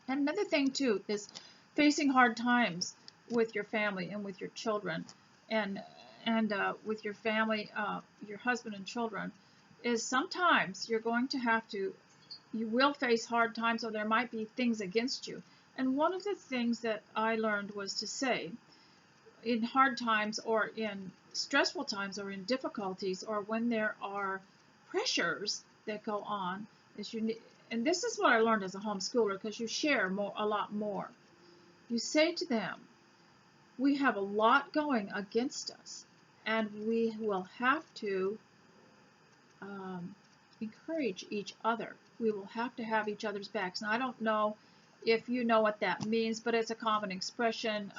And another thing too is facing hard times with your family and with your children, and with your family, your husband and children, is sometimes you're going to have to, you will face hard times, or there might be things against you. And one of the things that I learned was to say, in hard times, or in stressful times, or in difficulties, or when there are pressures that go on, is you need, and this is what I learned as a homeschooler, because you share a lot more. You say to them, we have a lot going against us, and we will have to encourage each other. We will have to have each other's backs. Now, I don't know if you know what that means, but it's a common expression.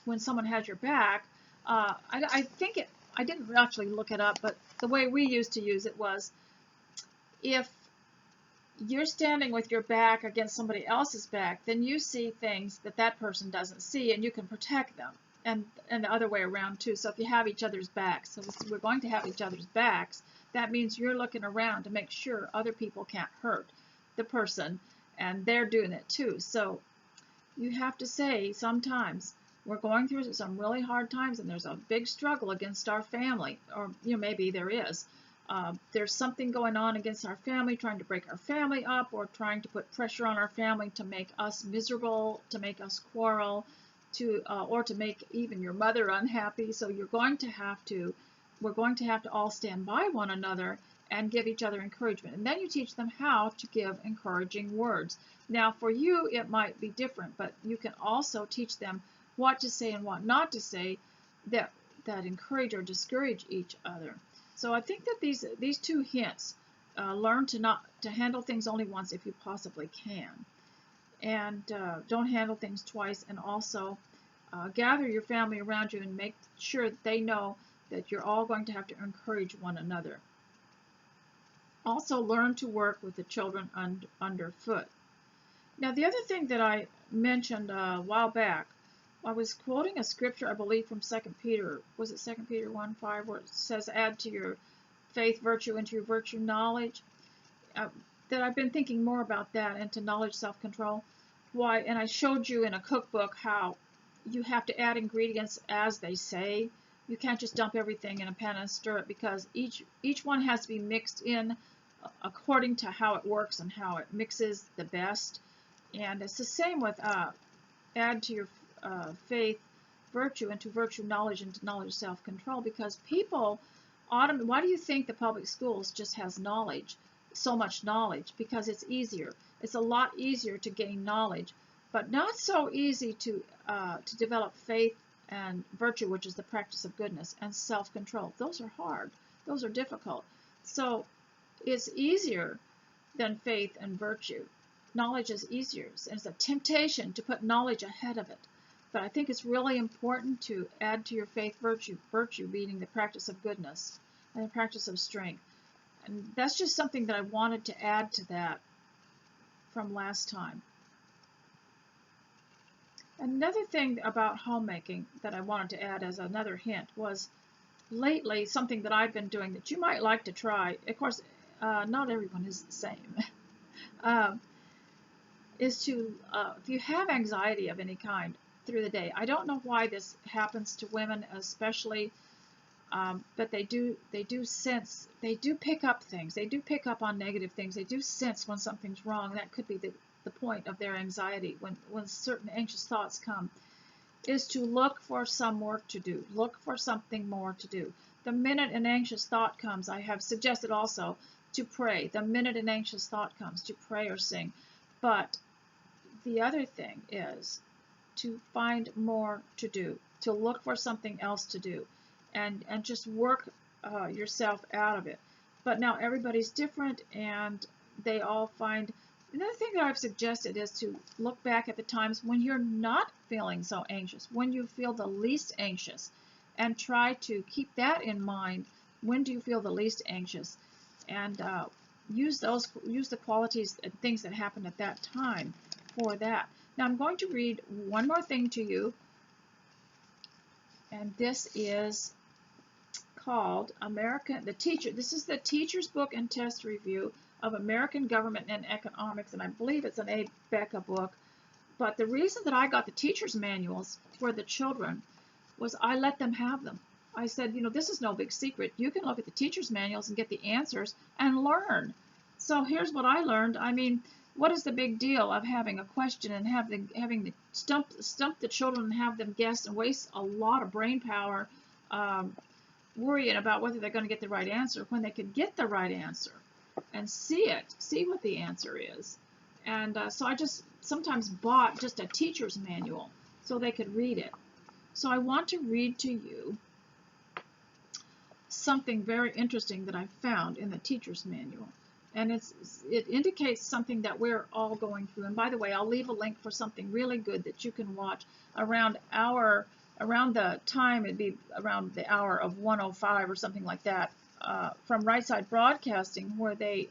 When someone has your back, I think I didn't actually look it up, but the way we used to use it was, if you're standing with your back against somebody else's back, then you see things that that person doesn't see, and you can protect them, and the other way around too. So if you have each other's backs, so we're going to have each other's backs, that means you're looking around to make sure other people can't hurt the person, and they're doing it too. So you have to say, sometimes we're going through some really hard times, and there's a big struggle against our family, or maybe there is. There's something going on against our family, trying to break our family up, or trying to put pressure on our family to make us miserable, to make us quarrel, or to make even your mother unhappy. So we're going to have to all stand by one another and give each other encouragement. And then you teach them how to give encouraging words. Now, for you, it might be different, but you can also teach them what to say and what not to say that encourage or discourage each other. So I think that these two hints, learn to handle things only once if you possibly can, and don't handle things twice, and also gather your family around you and make sure that they know that you're all going to have to encourage one another. Also, learn to work with the children underfoot. Now, the other thing that I mentioned a while back, I was quoting a scripture, I believe, from 2 Peter. Was it 2 Peter 1:5, where it says, add to your faith virtue, and to your virtue knowledge? That I've been thinking more about that, and to knowledge self-control. Why? And I showed you in a cookbook how you have to add ingredients as they say. You can't just dump everything in a pan and stir it, because each one has to be mixed in according to how it works and how it mixes the best. And it's the same with add to your faith virtue, and to virtue knowledge, and to knowledge self-control. Because people, why do you think the public schools just has knowledge, so much knowledge? Because it's easier. It's a lot easier to gain knowledge, but not so easy to develop faith and virtue, which is the practice of goodness, and self-control. Those are hard. Those are difficult. So it's easier than faith and virtue. Knowledge is easier. It's a temptation to put knowledge ahead of it. But I think it's really important to add to your faith virtue, virtue being the practice of goodness and the practice of strength. And that's just something that I wanted to add to that from last time. Another thing about homemaking that I wanted to add as another hint was, lately, something that I've been doing that you might like to try. Of course, not everyone is the same. Is to, if you have anxiety of any kind through the day, I don't know why this happens to women especially, but they do sense, they do pick up things, they do pick up on negative things, they do sense when something's wrong. That could be the point of their anxiety when certain anxious thoughts come, is to look for some work to do, look for something more to do. The minute an anxious thought comes, I have suggested also to pray. The minute an anxious thought comes, to pray or sing. But the other thing is to find more to do, to look for something else to do, and just work yourself out of it. But now everybody's different, and they all find. Another thing that I've suggested is to look back at the times when you're not feeling so anxious, when you feel the least anxious, and try to keep that in mind. When do you feel the least anxious? And use the qualities and things that happened at that time for that. Now I'm going to read one more thing to you, and this is called This is the Teacher's Book and Test Review of American Government and Economics, and I believe it's an A. Becca book. But the reason that I got the teacher's manuals for the children was I let them have them. I said, this is no big secret. You can look at the teacher's manuals and get the answers and learn. So here's what I learned. I mean, what is the big deal of having a question and having to stump the children and have them guess and waste a lot of brain power worrying about whether they're going to get the right answer when they could get the right answer and see what the answer is. And so I just sometimes bought just a teacher's manual so they could read it. So I want to read to you something very interesting that I found in the teacher's manual. And it indicates something that we're all going through. And by the way, I'll leave a link for something really good that you can watch around the time, it'd be around the hour of 1:05 or something like that, from Right Side Broadcasting, where they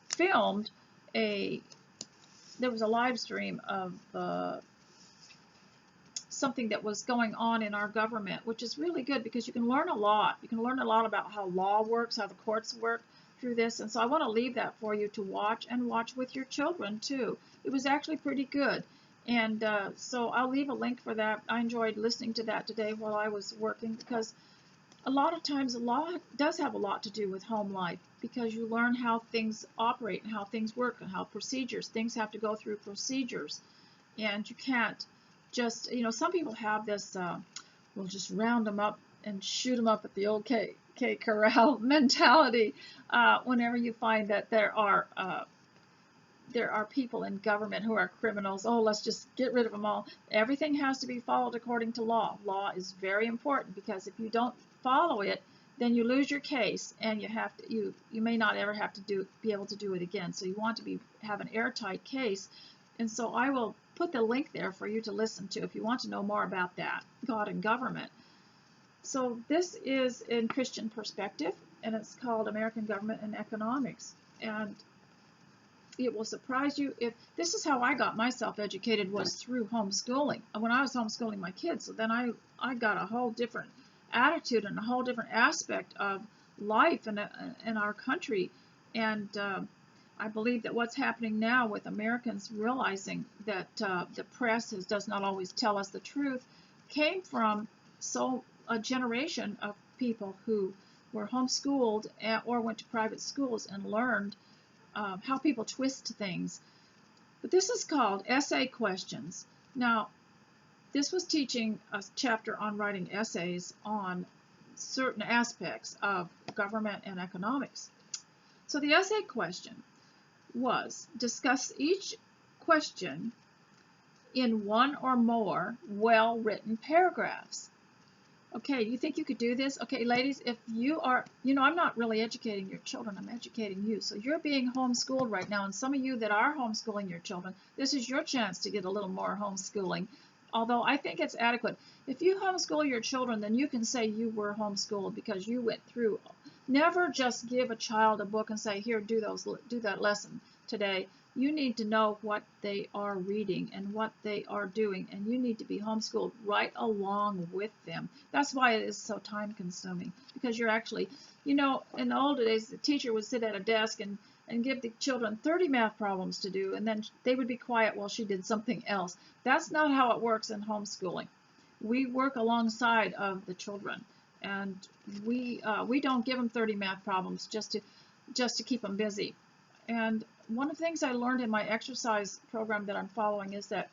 filmed there was a live stream of something that was going on in our government, which is really good because you can learn a lot. You can learn a lot about how law works, how the courts work through this. And so I want to leave that for you to watch, and watch with your children too. It was actually pretty good. And so I'll leave a link for that. I enjoyed listening to that today while I was working, because a lot of times law does have a lot to do with home life, because you learn how things operate and how things work and how things have to go through procedures. And you can't just, some people have this, we'll just round them up and shoot them up at the old K Corral mentality. Whenever you find that there are people in government who are criminals, let's just get rid of them all. Everything has to be followed according to law. Law is very important, because if you don't follow it, then you lose your case, and you may not ever have to be able to do it again. So you want to have an airtight case. And so I will put the link there for you to listen to if you want to know more about that, God and government. So this is in Christian perspective, and it's called American Government and Economics. And it will surprise you. If this is how I got myself educated, was through homeschooling. When I was homeschooling my kids, so then I got a whole different attitude and a whole different aspect of life in our country. And I believe that what's happening now with Americans realizing that the press does not always tell us the truth came from a generation of people who were homeschooled or went to private schools and learned how people twist things. But this is called essay questions. Now, this was teaching a chapter on writing essays on certain aspects of government and economics. So the essay question was, discuss each question in one or more well-written paragraphs. Okay, you think you could do this? Okay, ladies, if you are, I'm not really educating your children, I'm educating you. So you're being homeschooled right now, and some of you that are homeschooling your children, this is your chance to get a little more homeschooling, although I think it's adequate. If you homeschool your children, then you can say you were homeschooled because you went through. Never just give a child a book and say, here, do that lesson today. You need to know what they are reading and what they are doing, and you need to be homeschooled right along with them. That's why it is so time consuming, because you're actually, in the old days, the teacher would sit at a desk and give the children 30 math problems to do, and then they would be quiet while she did something else. That's not how it works in homeschooling. We work alongside of the children, and we don't give them 30 math problems just to keep them busy. And one of the things I learned in my exercise program that I'm following is that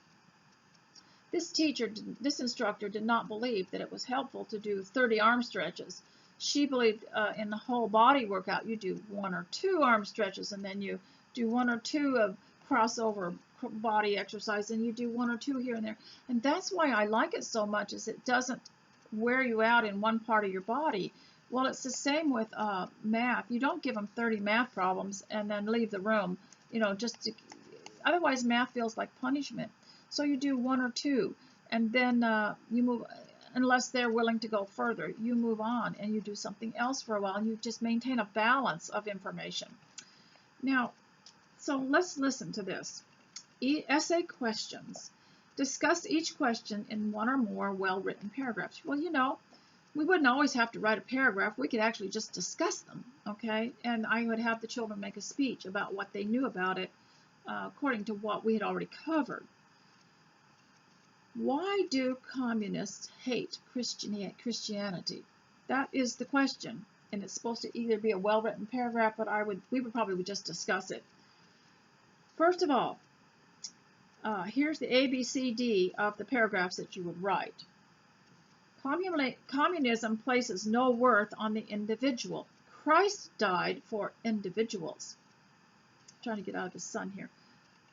this instructor did not believe that it was helpful to do 30 arm stretches She believed in the whole body workout. You do 1 or 2 arm stretches, and then you do 1 or 2 of crossover body exercise, and you do 1 or 2 here and there. And that's why I like it so much, is it doesn't wear you out in one part of your body. Well, it's the same with math. You don't give them 30 math problems and then leave the room, just to, otherwise math feels like punishment. So you do 1 or 2, and then you move, unless they're willing to go further, you move on and you do something else for a while, and you just maintain a balance of information. Now, so let's listen to this. Essay questions. Discuss each question in 1 or more well-written paragraphs. Well, we wouldn't always have to write a paragraph. We could actually just discuss them, okay? And I would have the children make a speech about what they knew about it according to what we had already covered. Why do communists hate Christianity? That is the question, and it's supposed to either be a well-written paragraph, but we would probably just discuss it. First of all, here's the ABCD of the paragraphs that you would write. Communism places no worth on the individual. Christ died for individuals. I'm trying to get out of the sun here.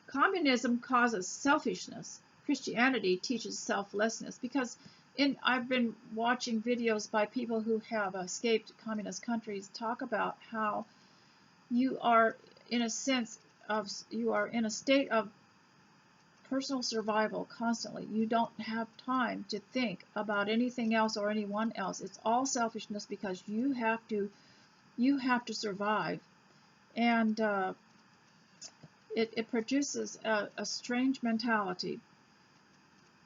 Communism causes selfishness. Christianity teaches selflessness, because I've been watching videos by people who have escaped communist countries talk about how you are in a state of personal survival constantly. You don't have time to think about anything else or anyone else. It's all selfishness, because you have to survive, and it produces a strange mentality.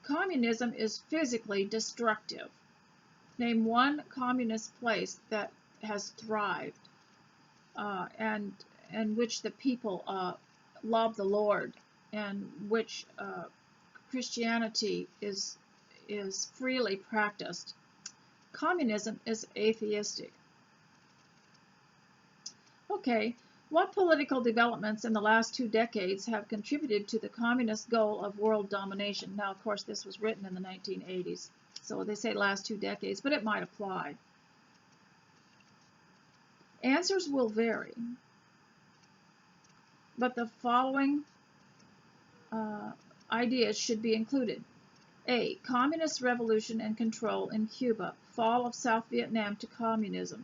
Communism is physically destructive. Name one communist place that has thrived and which the people love the Lord, and which Christianity is freely practiced. Communism is atheistic. Okay, what political developments in the last 2 decades have contributed to the communist goal of world domination? Now, of course, this was written in the 1980s, so they say last 2 decades, but it might apply. Answers will vary, but the following ideas should be included. A. Communist revolution and control in Cuba, fall of South Vietnam to communism,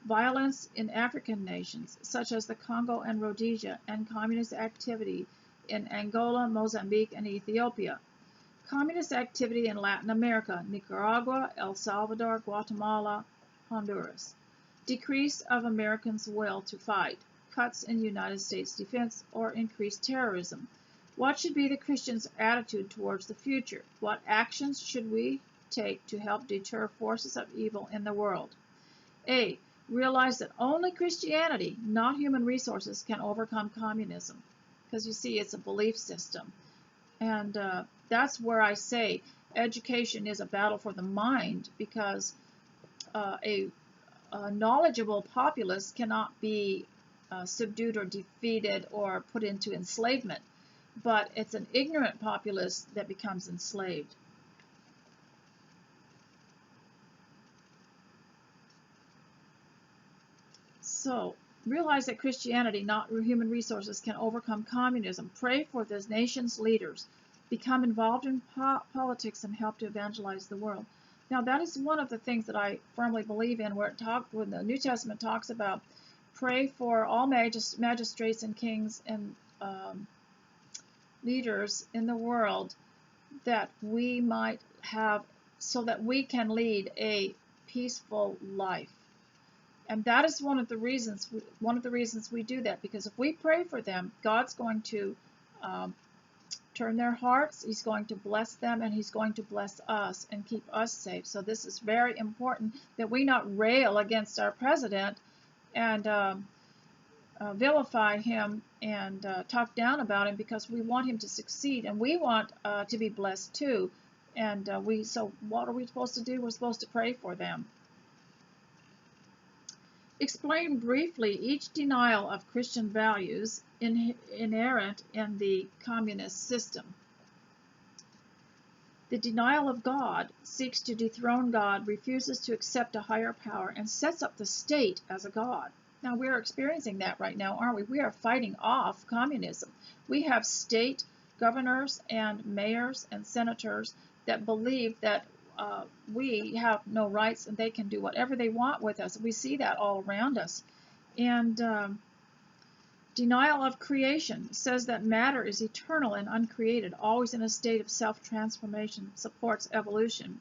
violence in African nations such as the Congo and Rhodesia, and communist activity in Angola, Mozambique, and Ethiopia. Communist activity in Latin America, Nicaragua, El Salvador, Guatemala, Honduras. Decrease of Americans' will to fight, cuts in United States defense, or increased terrorism. What should be the Christian's attitude towards the future? What actions should we take to help deter forces of evil in the world? A. Realize that only Christianity, not human resources, can overcome communism. Because you see, it's a belief system. And that's where I say education is a battle for the mind, because a knowledgeable populace cannot be subdued or defeated or put into enslavement. But it's an ignorant populace that becomes enslaved. So, realize that Christianity, not human resources, can overcome communism. Pray for this nation's leaders. Become involved in politics and help to evangelize the world. Now, that is one of the things that I firmly believe in, when the New Testament talks about pray for all magistrates and kings and leaders in the world, that we might have, so that we can lead a peaceful life. And that is one of the reasons we do that, because if we pray for them, God's going to turn their hearts, He's going to bless them, and He's going to bless us and keep us safe. So this is very important, that we not rail against our president and vilify him and talk down about him, because we want him to succeed, and we want to be blessed too. And so what are we supposed to do? We're supposed to pray for them. Explain briefly each denial of Christian values inherent in the communist system. The denial of God seeks to dethrone God, refuses to accept a higher power, and sets up the state as a god. Now, we're experiencing that right now, aren't we? We are fighting off communism. We have state governors and mayors and senators that believe that we have no rights and they can do whatever they want with us. We see that all around us. And denial of creation says that matter is eternal and uncreated, always in a state of self-transformation, supports evolution.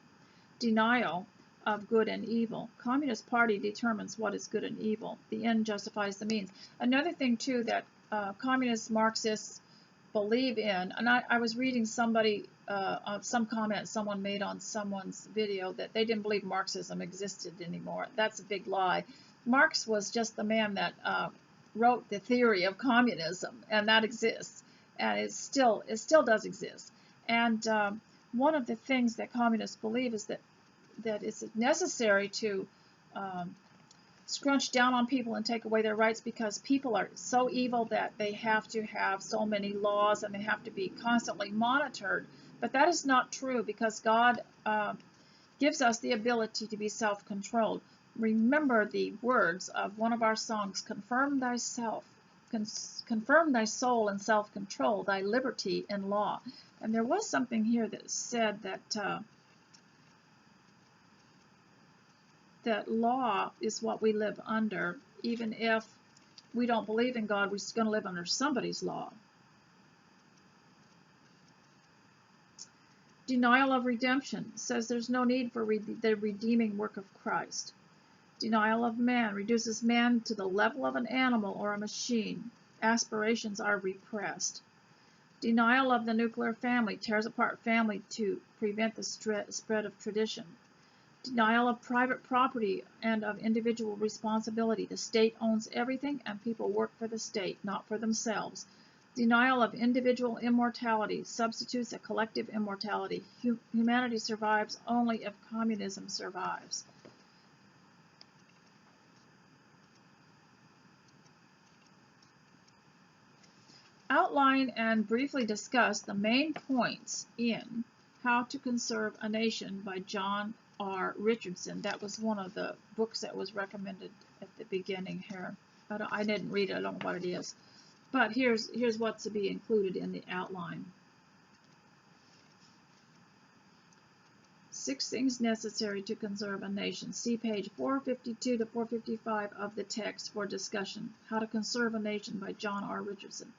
Denial of good and evil. Communist Party determines what is good and evil. The end justifies the means. Another thing, too, that communist Marxists believe in, and I was reading somebody, some comment someone made on someone's video that they didn't believe Marxism existed anymore. That's a big lie. Marx was just the man that wrote the theory of communism, and that exists, and it still does exist. And one of the things that communists believe is that it's necessary to scrunch down on people and take away their rights because people are so evil that they have to have so many laws and they have to be constantly monitored. But that is not true, because God gives us the ability to be self-controlled. Remember the words of one of our songs, confirm thy soul in self-control, thy liberty in law. And there was something here that said that that law is what we live under. Even if we don't believe in God, we're going to live under somebody's law. Denial of redemption says there's no need for the redeeming work of Christ. Denial of man reduces man to the level of an animal or a machine. Aspirations are repressed. Denial of the nuclear family tears apart family to prevent the spread of tradition. Denial of private property and of individual responsibility. The state owns everything and people work for the state, not for themselves. Denial of individual immortality substitutes a collective immortality. Humanity survives only if communism survives. Outline and briefly discuss the main points in How to Conserve a Nation by John R. Richardson. That was one of the books that was recommended at the beginning here. I didn't read it. I don't know what it is. But here's what's to be included in the outline. 6 things necessary to conserve a nation. See page 452 to 455 of the text for discussion. How to Conserve a Nation by John R. Richardson.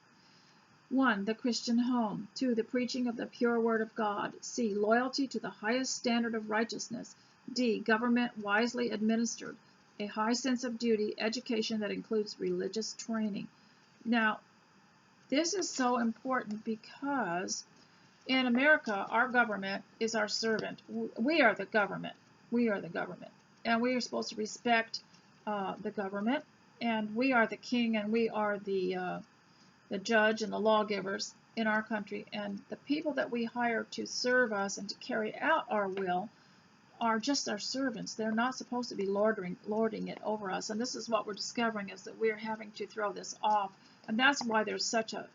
1. The Christian home. 2. The preaching of the pure word of God. C. Loyalty to the highest standard of righteousness. D. Government wisely administered. A high sense of duty. Education that includes religious training. Now, this is so important because in America, our government is our servant. We are the government. We are the government. And we are supposed to respect the government. And we are the king, and we are the judge and the lawgivers in our country. And the people that we hire to serve us and to carry out our will are just our servants. They're not supposed to be lording it over us. And this is what we're discovering, is that we're having to throw this off. And that's why there's such a,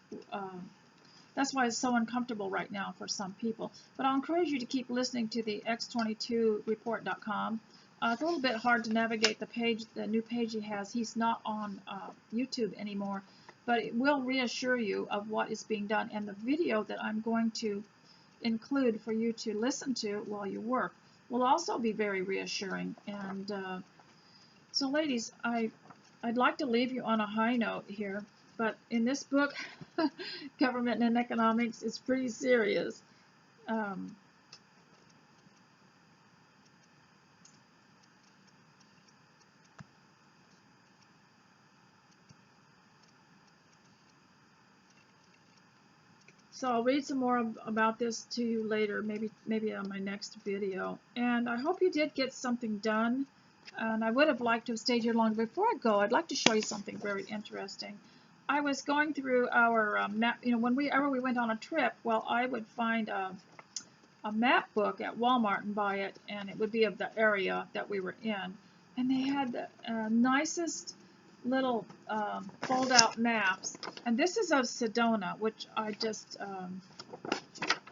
that's why it's so uncomfortable right now for some people. But I'll encourage you to keep listening to the x22report.com. It's a little bit hard to navigate the page, the new page he has. He's not on YouTube anymore, but it will reassure you of what is being done. And the video that I'm going to include for you to listen to while you work will also be very reassuring. And so, ladies, I'd like to leave you on a high note here. But in this book, Government and Economics, is pretty serious. So I'll read some more about this to you later, maybe on my next video. And I hope you did get something done. And I would have liked to have stayed here longer. Before I go, I'd like to show you something very interesting. I was going through our map, you know, whenever we went on a trip, well, I would find a map book at Walmart and buy it, and it would be of the area that we were in. And they had the nicest little fold-out maps. And this is of Sedona, which I just,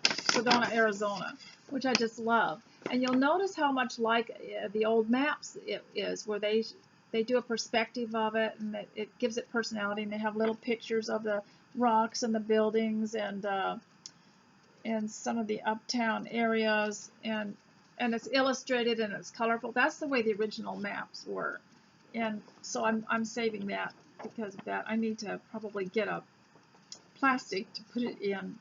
Sedona, Arizona. which I just love. And you'll notice how much like the old maps it is, where they do a perspective of it, and it gives it personality, and they have little pictures of the rocks and the buildings and some of the uptown areas, and it's illustrated and it's colorful. That's the way the original maps were. And so I'm saving that because of that. I need to probably get a plastic to put it in.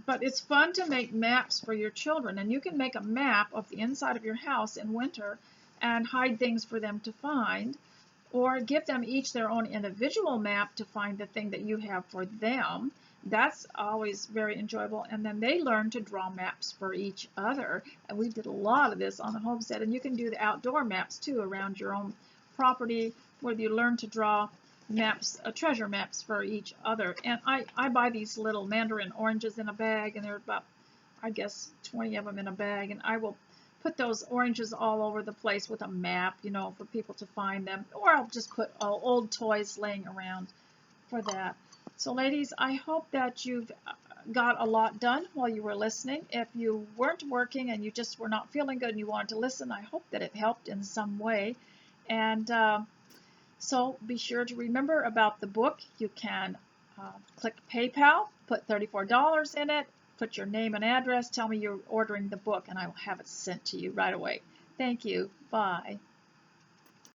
But it's fun to make maps for your children, and you can make a map of the inside of your house in winter and hide things for them to find, or give them each their own individual map to find the thing that you have for them. That's always very enjoyable, and then they learn to draw maps for each other, and we did a lot of this on the homestead. And you can do the outdoor maps too around your own property, where you learn to draw maps, treasure maps for each other. And I buy these little mandarin oranges in a bag, and there are about, I guess, 20 of them in a bag, and I will put those oranges all over the place with a map, you know, for people to find them, or I'll just put old toys laying around for that. So ladies, I hope that you've got a lot done while you were listening. If you weren't working and you just were not feeling good and you wanted to listen, I hope that it helped in some way. And so be sure to remember about the book. You can click PayPal, put $34 in it, put your name and address, tell me you're ordering the book, and I will have it sent to you right away. Thank you. Bye.